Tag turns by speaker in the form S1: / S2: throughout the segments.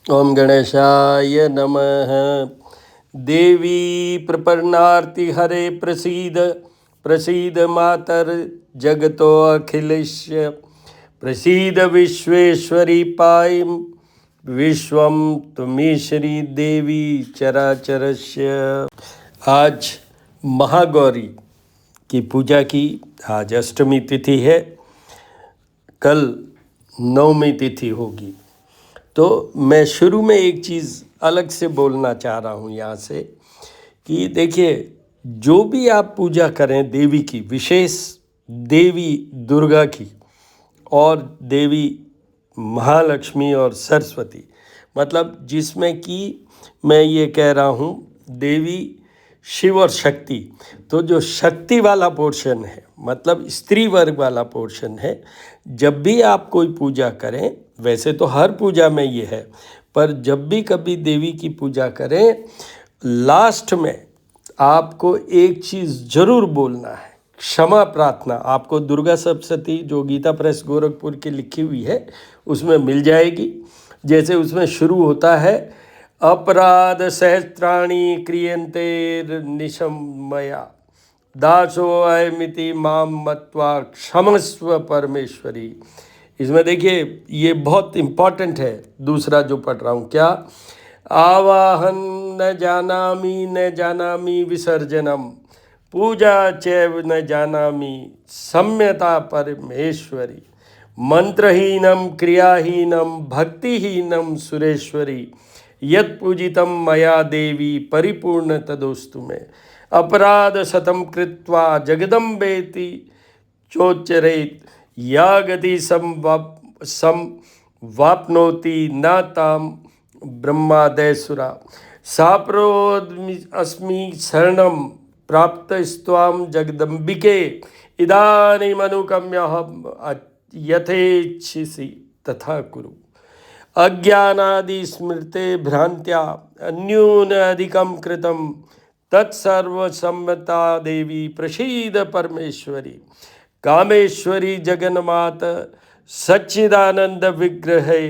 S1: ओम गणेशाय नमः। देवी प्रपन्नार्ति हरे प्रसीद प्रसीद मातर जगतो अखिलेश्य प्रसीद विश्वेश्वरी पाई विश्वम तुम्ही श्री देवी चराचरस्य। आज महागौरी की पूजा की आज अष्टमी तिथि है, कल नवमी तिथि होगी। तो मैं शुरू में एक चीज़ अलग से बोलना चाह रहा हूँ यहाँ से कि देखिए, जो भी आप पूजा करें देवी की, विशेष देवी दुर्गा की और देवी महालक्ष्मी और सरस्वती, मतलब जिसमें कि मैं ये कह रहा हूँ देवी शिव और शक्ति, तो जो शक्ति वाला पोर्शन है मतलब स्त्री वर्ग वाला पोर्शन है, जब भी आप कोई पूजा करें, वैसे तो हर पूजा में ये है, पर जब भी कभी देवी की पूजा करें, लास्ट में आपको एक चीज़ जरूर बोलना है, क्षमा प्रार्थना। आपको दुर्गा सप्तशती जो गीता प्रेस गोरखपुर की लिखी हुई है उसमें मिल जाएगी। जैसे उसमें शुरू होता है, अपराध सहस्त्राणि क्रियन्ते निशमया दासो अयमिति माम मत्वा क्षमस्व परमेश्वरी। इसमें देखिए ये बहुत इम्पॉर्टेंट है। दूसरा जो पढ़ रहा हूँ, क्या आवाहन न जानामि विसर्जनम पूजा चैव न जानामि सम्यता परमेश्वरी मंत्रहीनम क्रियाहीनम भक्तिहीनम सुरेश्वरी यत् पूजितम मया देवी परिपूर्ण तदोस्तु में अपराध शतम कृत्वा जगदम्बेति चोच्चरेत या गति वाप्नोति न ताम ब्रह्मादयसुरा साप्रोदमि अस्मि शरणम प्राप्त स्वाम जगदम्बिके इदानीमनुकम्यहम् यथेच्छसि तथा कुरु। अज्ञानादि स्मृते भ्रांत्या अन्यून अधिकं कृतं तत्सर्वसम्मता देवी प्रसीद परमेश्वरी कामेश्वरी जगन्मात सच्चिदानंद विग्रहे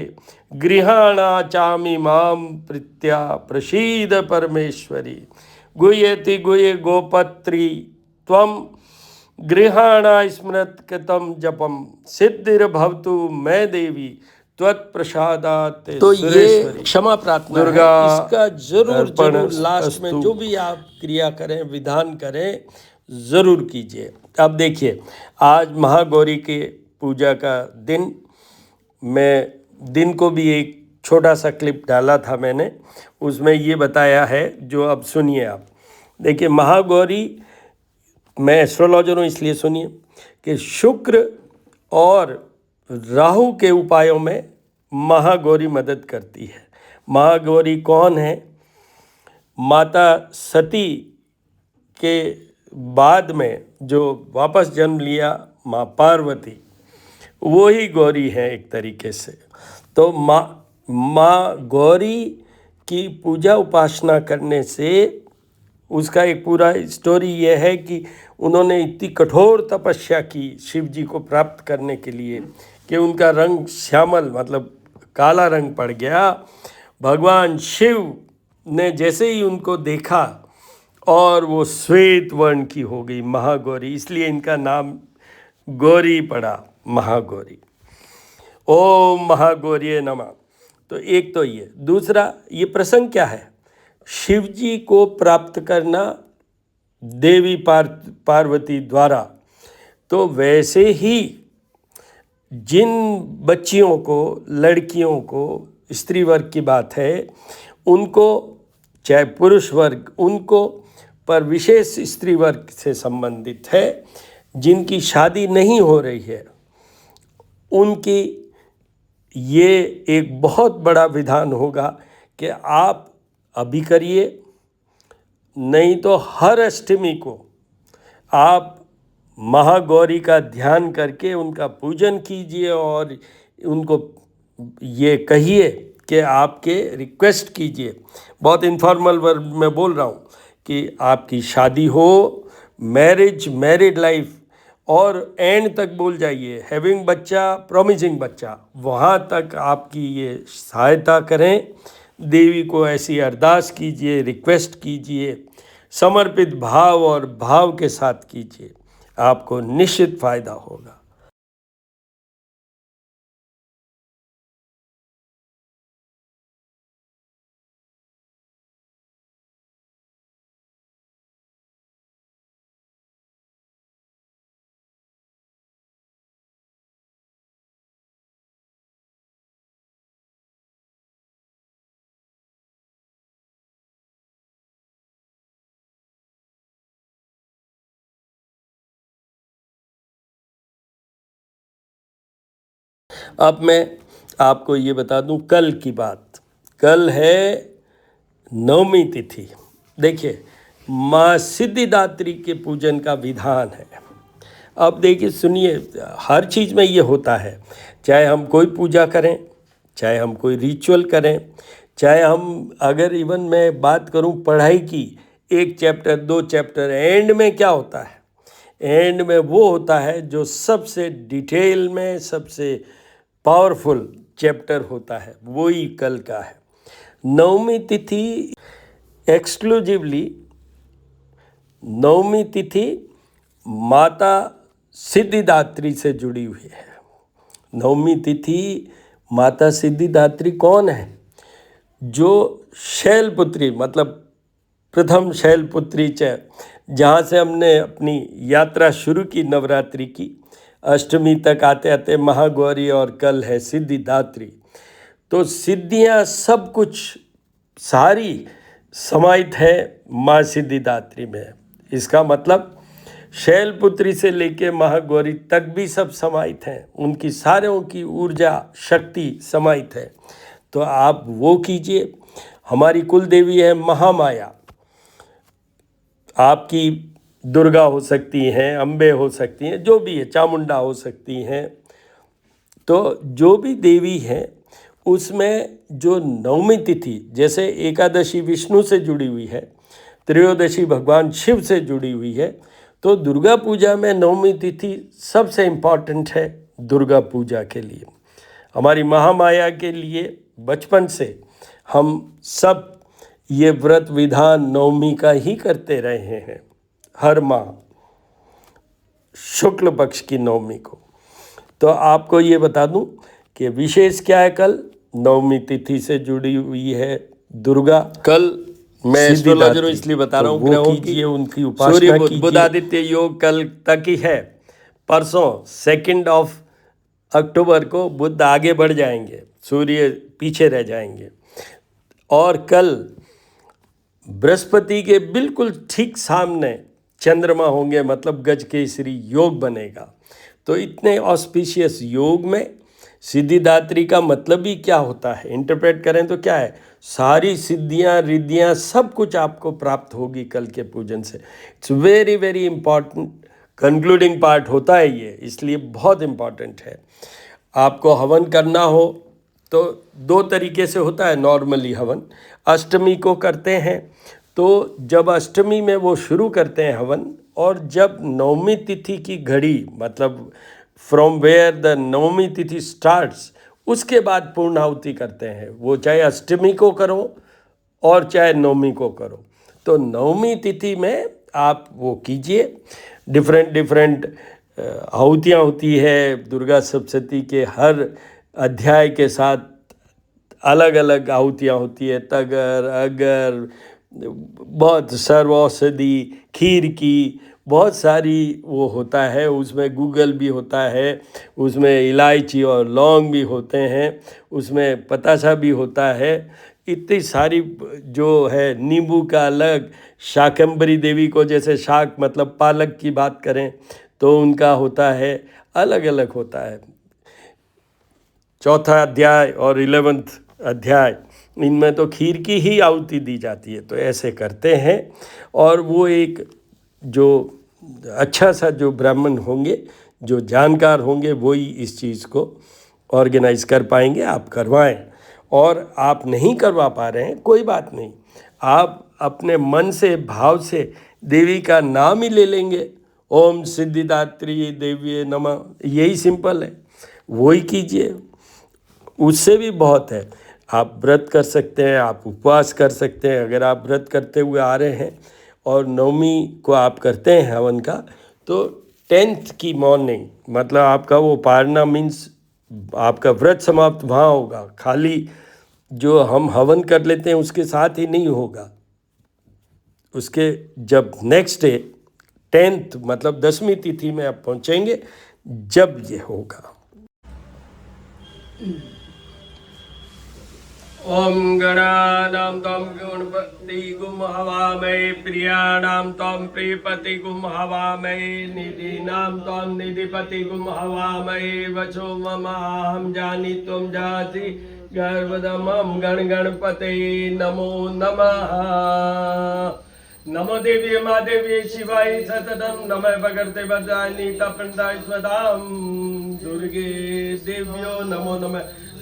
S1: गृहाणाचामि माम प्रीत्या प्रसीद परमेश्वरी गुह्यति गुह्य गोपत्री त्वं गृहाणा स्मृत कृतं जपम सिद्धिर्भवतु मैं देवी त्वत्प्रसादात्। तो ये क्षमा प्रार्थना दुर्गा है, इसका जरूर लास्ट में जो भी आप क्रिया करें, विधान करें, जरूर कीजिए। अब देखिए, आज महागौरी के पूजा का दिन, मैं दिन को भी एक छोटा सा क्लिप डाला था मैंने, उसमें ये बताया है जो अब सुनिए आप। देखिए, महागौरी, मैं एस्ट्रोलॉजर हूँ इसलिए सुनिए कि शुक्र और राहु के उपायों में महागौरी मदद करती है। महागौरी कौन है? माता सती के बाद में जो वापस जन्म लिया माँ पार्वती, वो ही गौरी है एक तरीके से। तो माँ गौरी की पूजा उपासना करने से उसका एक पूरा स्टोरी ये है कि उन्होंने इतनी कठोर तपस्या की शिव जी को प्राप्त करने के लिए कि उनका रंग श्यामल मतलब काला रंग पड़ गया। भगवान शिव ने जैसे ही उनको देखा और वो श्वेत वर्ण की हो गई महागौरी, इसलिए इनका नाम गौरी पड़ा, महागौरी। ओम महागौरी नमः। तो एक तो ये, दूसरा ये प्रसंग क्या है? शिव जी को प्राप्त करना देवी पार्वती द्वारा। तो वैसे ही जिन बच्चियों को, लड़कियों को, स्त्री वर्ग की बात है, उनको, चाहे पुरुष वर्ग, उनको, पर विशेष स्त्री वर्ग से संबंधित है, जिनकी शादी नहीं हो रही है, उनकी ये एक बहुत बड़ा विधान होगा कि आप अभी करिए, नहीं तो हर अष्टमी को आप महागौरी का ध्यान करके उनका पूजन कीजिए और उनको ये कहिए कि आपके रिक्वेस्ट कीजिए। बहुत इनफॉर्मल वर्ड में बोल रहा हूँ कि आपकी शादी हो, मैरिड लाइफ और एंड तक बोल जाइए, हैविंग बच्चा, प्रॉमिसिंग बच्चा, वहाँ तक आपकी ये सहायता करें। देवी को ऐसी अरदास कीजिए, रिक्वेस्ट कीजिए, समर्पित भाव और भाव के साथ कीजिए, आपको निश्चित फायदा होगा। अब मैं आपको ये बता दूं कल की बात। कल है नवमी तिथि। देखिए, माँ सिद्धिदात्री के पूजन का विधान है। अब देखिए, सुनिए, हर चीज़ में ये होता है, चाहे हम कोई पूजा करें, चाहे हम कोई रिचुअल करें, चाहे हम, अगर इवन मैं बात करूं पढ़ाई की, 1 चैप्टर 2 चैप्टर, एंड में क्या होता है? एंड में वो होता है जो सबसे डिटेल में, सबसे पावरफुल चैप्टर होता है, वही कल का है। नवमी तिथि एक्सक्लूसिवली, नवमी तिथि माता सिद्धिदात्री से जुड़ी हुई है। नवमी तिथि माता सिद्धिदात्री कौन है? जो शैलपुत्री, मतलब प्रथम शैलपुत्री जहाँ से हमने अपनी यात्रा शुरू की नवरात्रि की, अष्टमी तक आते आते महागौरी और कल है सिद्धिदात्री। तो सिद्धियाँ सब कुछ सारी समाहित है माँ सिद्धिदात्री में। इसका मतलब शैलपुत्री से लेके महागौरी तक भी सब समाहित हैं, उनकी सारों की ऊर्जा शक्ति समाहित है। तो आप वो कीजिए। हमारी कुल देवी है महामाया। आपकी दुर्गा हो सकती हैं, अम्बे हो सकती हैं, जो भी है, चामुंडा हो सकती हैं। तो जो भी देवी हैं उसमें जो नवमी तिथि, जैसे एकादशी विष्णु से जुड़ी हुई है, त्रयोदशी भगवान शिव से जुड़ी हुई है, तो दुर्गा पूजा में नवमी तिथि सबसे इम्पॉर्टेंट है। दुर्गा पूजा के लिए, हमारी महामाया के लिए बचपन से हम सब ये व्रत विधान नवमी का ही करते रहे हैं, हर माह शुक्ल पक्ष की नवमी को। तो आपको ये बता दूं कि विशेष क्या है, कल नवमी तिथि से जुड़ी हुई है दुर्गा। कल मैं एस्ट्रोलॉजर हूँ इसलिए बता रहा हूँ, ग्रहों की उनकी उपासना कीजिए। बुधादित्य योग कल तक ही है। परसों 2 अक्टूबर को बुध आगे बढ़ जाएंगे, सूर्य पीछे रह जाएंगे। और कल बृहस्पति के बिल्कुल ठीक सामने चंद्रमा होंगे, मतलब गजकेसरी योग बनेगा। तो इतने ऑस्पिशियस योग में सिद्धिदात्री का मतलब भी क्या होता है, इंटरप्रेट करें तो क्या है, सारी सिद्धियाँ रिद्धियाँ सब कुछ आपको प्राप्त होगी कल के पूजन से। It's very very important concluding part होता है ये, इसलिए बहुत इम्पॉर्टेंट है। आपको हवन करना हो तो 2 तरीके से होता है नॉर्मली हवन। अष्टमी को करते हैं, तो जब अष्टमी में वो शुरू करते हैं हवन, और जब नवमी तिथि की घड़ी, मतलब फ्रॉम वेयर द नवमी तिथि स्टार्ट्स, उसके बाद पूर्णाहुति करते हैं। वो चाहे अष्टमी को करो और चाहे नवमी को करो। तो नवमी तिथि में आप वो कीजिए। डिफरेंट आहुतियाँ होती है दुर्गा सप्तशती के, हर अध्याय के साथ अलग अलग आहुतियाँ होती है। तगर, अगर, बहुत सर्व औषधि, खीर की, बहुत सारी वो होता है। उसमें गूगल भी होता है, उसमें इलायची और लौंग भी होते हैं, उसमें पतासा भी होता है। इतनी सारी जो है, नींबू का अलग, शाकंभरी देवी को जैसे शाक मतलब पालक की बात करें तो उनका होता है, अलग अलग होता है। 4था अध्याय और 11th अध्याय, इनमें तो खीर की ही आहुति दी जाती है। तो ऐसे करते हैं, और वो एक जो अच्छा सा जो ब्राह्मण होंगे, जो जानकार होंगे, वही इस चीज़ को ऑर्गेनाइज कर पाएंगे। आप करवाएं। और आप नहीं करवा पा रहे हैं, कोई बात नहीं, आप अपने मन से, भाव से देवी का नाम ही ले लेंगे ओम सिद्धिदात्री देवी नमः, यही सिंपल है, वही कीजिए। उससे भी बहुत है। आप व्रत कर सकते हैं, आप उपवास कर सकते हैं। अगर आप व्रत करते हुए आ रहे हैं और नवमी को आप करते हैं हवन का, तो 10th की मॉर्निंग, मतलब आपका वो पारना मीन्स आपका व्रत समाप्त वहाँ होगा, खाली जो हम हवन कर लेते हैं उसके साथ ही नहीं होगा। उसके जब नेक्स्ट डे 10th मतलब 10वीं तिथि में आप पहुँचेंगे, जब ये होगा। ओम गणानां त्वं गणपति गुम हवामहे, प्रियाणां त्वं प्रियपति गुम हवामहे, निधीनां त्वं निधिपति गुम हवामहे। वचो ममाहं जानी त्वं जासि गर्वदमं गण गणपते नमो नमः। नमो देवी महादेवी शिवाय सततम, नमः भगवते वरदायिनी तपन्दाय स्वदां दुर्गे देव्यो नमो नमः।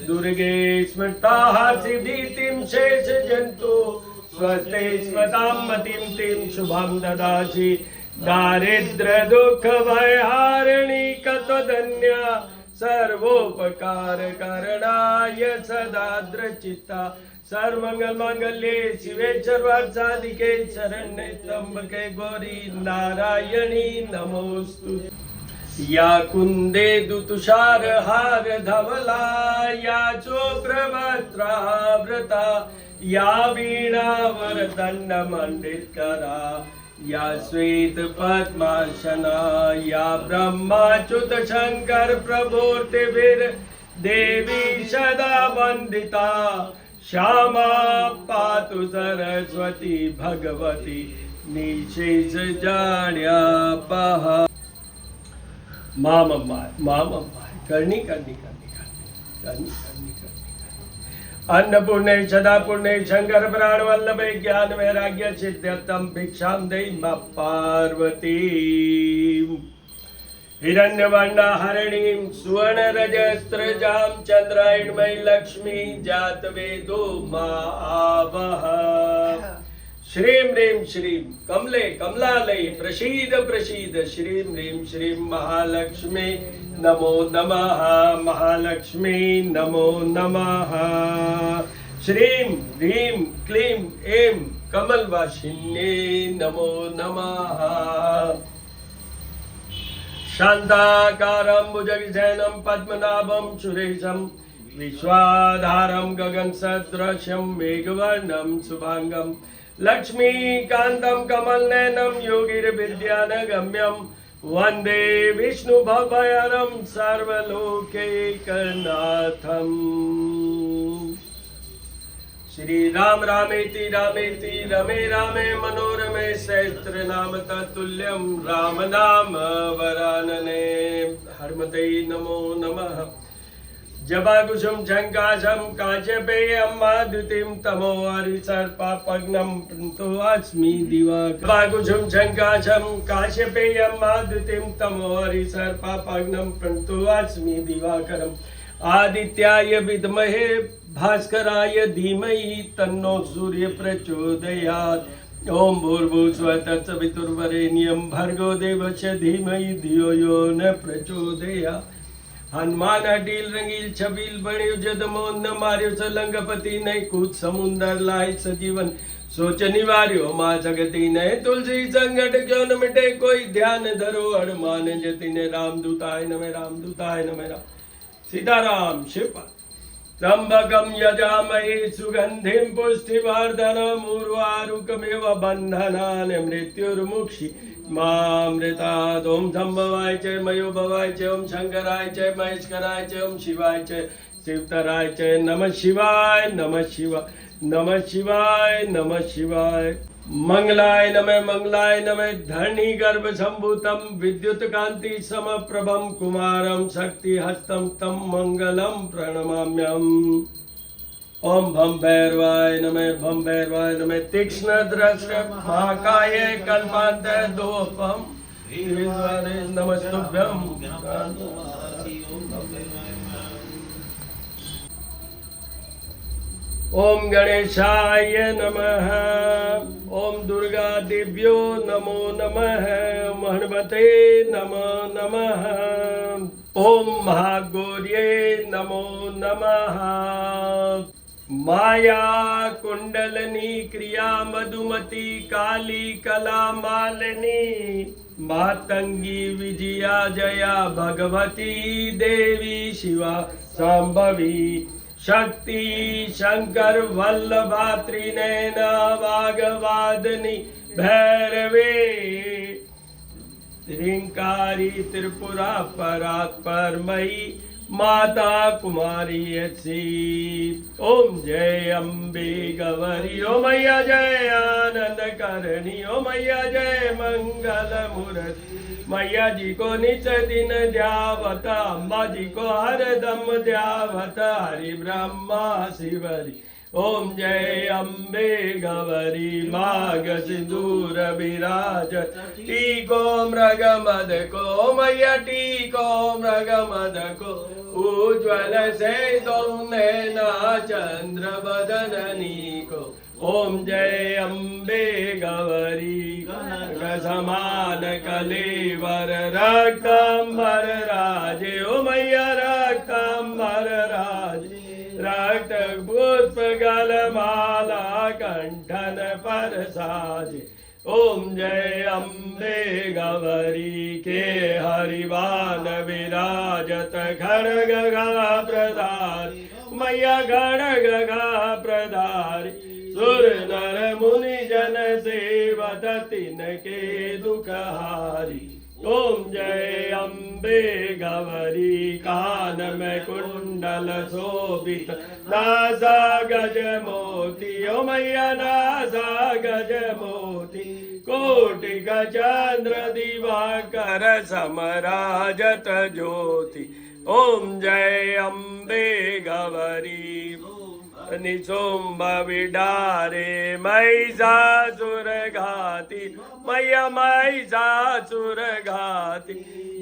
S1: दुर्गे स्मृताः सिद्धिं शेष जन्तु, स्वस्ते स्वतां मतिं तिं शुभं ददासि। दारिद्र्य दुःख भयहारिणी कत्वधन्या, सर्वोपकार करणाय सदा दृचिता। सर्वमंगल मांगल्ये शिवे सर्वार्थसाधिके, शरण्ये त्र्यंबके गौरी नारायणी नमोस्तु। या कुंदे दुतुषार हार धवला, या चोप्रवस्त्रावृता, या वीणा वरदंड मंडितकरा, या श्वेत पद्मासना, या ब्रह्माच्युत शंकर प्रभूर्तिभिर देवी सदा वंदिता। श्यामा पातु सरस्वती भगवती, निशेष जाण्यापहा। मामम्मा करनी अन्नपूर्णे सदा पूर्णे, शंकर प्राण वल्लभे, ज्ञान वैराग्य सिद्ध्यर्थम भिक्षां देहि मां पार्वती। हिरण्यवर्णा हरिणीं सुवर्ण रजस्त्रजां, चंद्रायणमयी लक्ष्मी जातवेदो मा आवह। श्रीं ह्रीं श्रीं कमले कमलालये प्रसीद प्रसीद, श्रीं ह्रीं श्रीं महालक्ष्मी नमो नमः। महालक्ष्मी नमो नमः। श्रीं ह्रीं क्लीं ऐं कमलवासिन्ये नमो नमः। शान्ताकारं भुजगशयनं पद्मनाभं सुरेशं, विश्वाधारं गगनसदृशं मेघवर्णं शुभांगं, लक्ष्मीकान्तं कमलनयनं योगिर्विद्यानगम्यं, वन्दे विष्णुभवहरं सर्वलोकैकनाथम्। श्री राम रामेति रामेति रमे रामे मनोरमे, सहस्रनाम तत्तुल्यं राम नाम वरानने। हनुमते नमो नमः। जबाकुशुम शंकाशम काश्यपेयं माधुतिं तमो हरिसर्पापग्नं प्रणतो अस्मि दिवाकरम्। जबाकुशुम शंकाशम काश्यपेयं माधुतिं तमो हरिसर्पापग्नं प्रणतो अस्मि दिवाकरम्। आदित्याय विद्महे भास्कराय धीमहि तन्नो सूर्य प्रचोदयात्। ओम भूर्भुवस्सुवः तत्सवितुर्वरेण्यं भर्गो देवस्य धीमहि धियो यो न प्रचोदयात्। हनुमान अडील रंगील छबील बणे जद मोन न मार्यो सलंगपति ने कूद समुंदर लाय सजीवन सोच निवार्यो माँ जगती ने तुलसी संगठ क्यों न मिटे कोई ध्यान धरो हनुमान जति ने रामदूताय नमः रामदूताय नमः। सीताराम शिव त्र्यंबकं यजामहे सुगंधिं पुष्टिवर्धनम् उर्वारुकमिव बन्धनान् मृत्युर्मुक्षीमामृतात्। ओम संभवाय च मयो भवाय च ओम शंकराय च महेश्वराय च ओम शिवाय च शिवतराय च नमः शिवाय नमः शिवाय नमः शिवाय नमः शिवाय। मंगलाय नमः धरणी गर्भ संभूतम विद्युत कांति समप्रभम कुमारम शक्ति हस्तं तम मंगलम प्रणमाम्यहम्। ओम भम भैरवाय नमः तीक्ष्ण दृष्टि महाकाय कल्पांत दोपम नमस्तुभ्यं। ओम गणेशाय नमः। ओम दुर्गा देव्यो नमो नमः। ओम हनुमते नमो नमः। ओम महागौर्ये नमो नमः। माया कुंडलनी क्रिया मधुमती काली कला मालिनी मातंगी विजया जया भगवती देवी शिवा शांभवी शक्ति शंकर वल्लभा त्रिनयना वागवादनी भैरवे ह्रींकारी त्रिपुरा परात्परमयी माता कुमारी ऐसी। ओम जय अम्बे गौरी। ओ मैया जय आनंद करणी। ओ मैया जय मंगल मूर्ति। मैया जी को निच दिन ध्यावत, अम्बा जी को हर दम ध्यावत, हरि ब्रह्मा शिवरी। ओम जय अम्बे गौरी। माघ सिंदूर विराज टीको मृग मद को। मैया टीको मृग मद को। उज्ज्वल से तुम नैना चंद्र बदननी को। ओम जय अम्बे गौरी। समान कलेवर रक्तंबर राजे। ओ मैया रक्तंबर राजे। रक्त पुष्प गलमाला कंठन पर साजे। ओम जय अम्बे गौरी के हरिवान विराजत खड़ग गा प्रदारी। मैया खड़ग गा प्रदारी। सुर नर मुनि जन सेवत तिनके दुख हारी। ओम जय अम्बे गौरी। कान में कुंडल शोभित नासा गज मोती। ओ मैया नासा गज मोती। कोटि चंद्र दिवाकर समराजत ज्योति। ओम जय अम्बे गौरी। निशुंभ विडारे महिषासुर घाती। मैया महिषासुर घाती।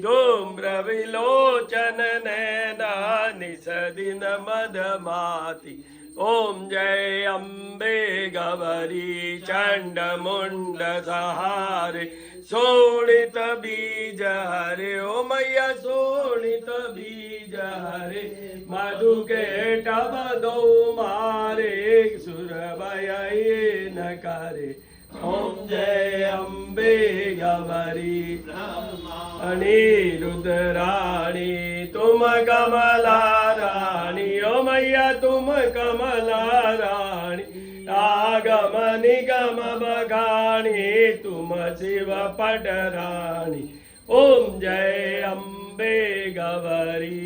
S1: धूम्र विलोचन नैना निषदिन मदमाती। ओम जय अम्बे गौरी। चंड मुंड सहारे शोणित बीज हरे। ओ मैया शोणित बीज हरे। मधु के टब दो मारे सुर भय नकारे। ओम जय अम्बे गौरी। अनिरुद्ध रानी तुम कमला रानी। ओ मैया तुम कमला रानी। आगम निगम बखानी तुम शिव पट रानी। ओम जय अम्बे गौरी।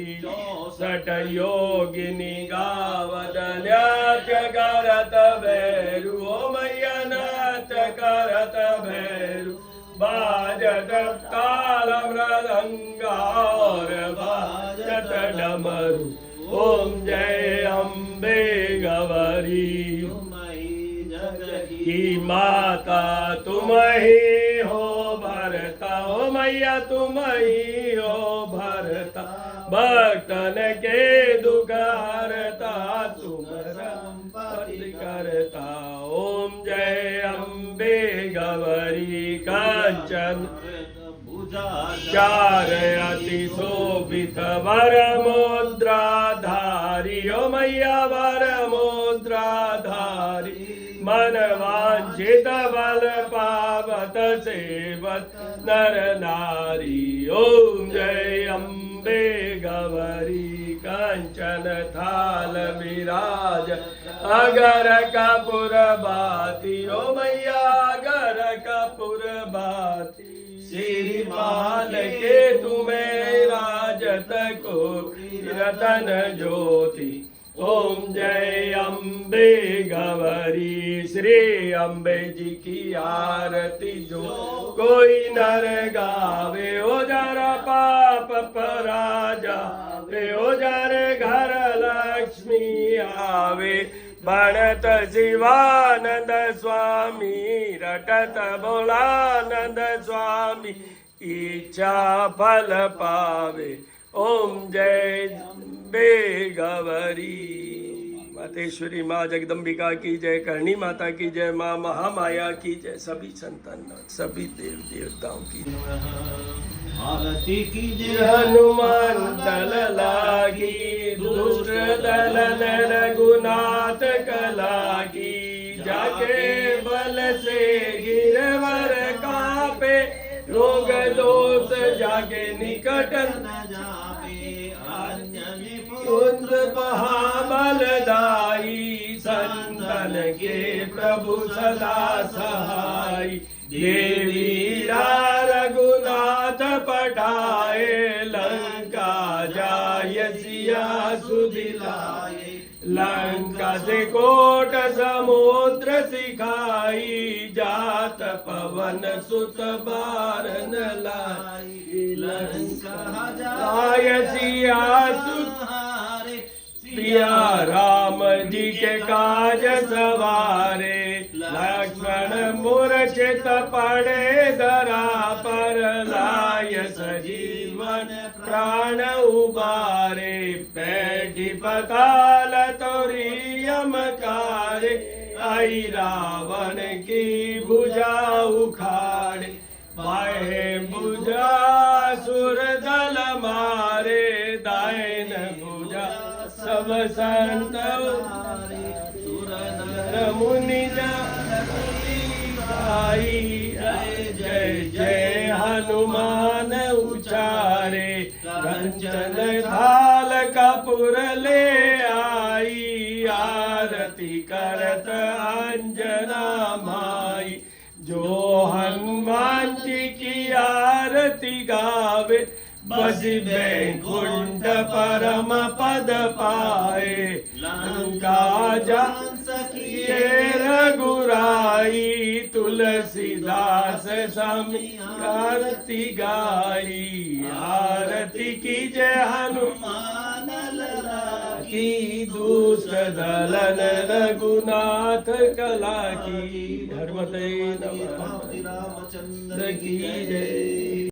S1: सट योगिनी गावत नाट्य करत भैरू। ओ मैया नाट्य करत भैरू। बाजत ताल मृदंगा और बाजत डमरू। ओम जय अम्बे गौरी। की माता तुम ही हो भरता। ओ मैया तुम ही हो भरता। भक्तन के दुख हरता तुम संपत्ति करता। ओम जय अम्बे गौरी। कंचन चार अति शोभित वर मुद्रा धारी। ओ मैया वर मुद्रा धारी। मन वांछित बल पावत सेवत नर नारी। ओम जय अम्बे गौरी। कंचन थाल विराज अगर कपूर बाती। ओ मैया अगर कपूर बाती। श्रीमाल के तुम्हें राजत को रतन ज्योति। ओम जय अम्बे गौरी। श्री अम्बे जी की आरती जो कोई नर गावे। ओ जरा पाप पराजा वे। ओ जरे घर लक्ष्मी आवे। बनत शिवानंद स्वामी रटत भोलानंद स्वामी। इच्छा फल पावे। ओम जय बे गौरी। मातेश्वरी माँ जगदम्बिका की जय, करणी माता की जय, माँ महामाया की जय, सभी संतान सभी देव देवताओं की
S2: आरती की जय।
S1: हनुमान दल लागी, दुष्ट दल रघुनाथ कला की, जाके बल से गिरवर कापे, रोग दोष जाके निकट
S2: न जापे, अन्य
S1: कुंद महाबलदाई, संतन के प्रभु सदा सहाय, देवीरा रघुनाथ पठाए, लंका जाय सिया सुदिलाए, लंका से कोट समुद्र सिखाई, जात पवन सुत बारन लाई,
S2: लंका
S1: जाय सिया सुत
S2: हारे,
S1: प्रिया राम जी के काज सवारे, लक्ष्मण मूर्छित पड़े धरा पर, लाय सजीवन प्राण उबारे, बैठी पताल तोरी यमकारे, आई रावण की भुजा उखाड़े, बाहे भुजा सुर दल मारे, दायन भुजा सब संत
S2: सुर
S1: नर मुनि आई, जय जय जय हनुमान उचारे, कंचन थाल कपूर ले आई, आरती करत अंजना माई, जो हनुमान जी की आरती गावे, बस बैकुंठ परम पद पाए, लंका जान सकिए रघुराई, तुलसीदास समी आरती गाई, आरती की जय हनुमान की, दुष्ट दलन रघुनाथ कला की, धर्मते नमः
S2: रामचंद्र
S1: की जय।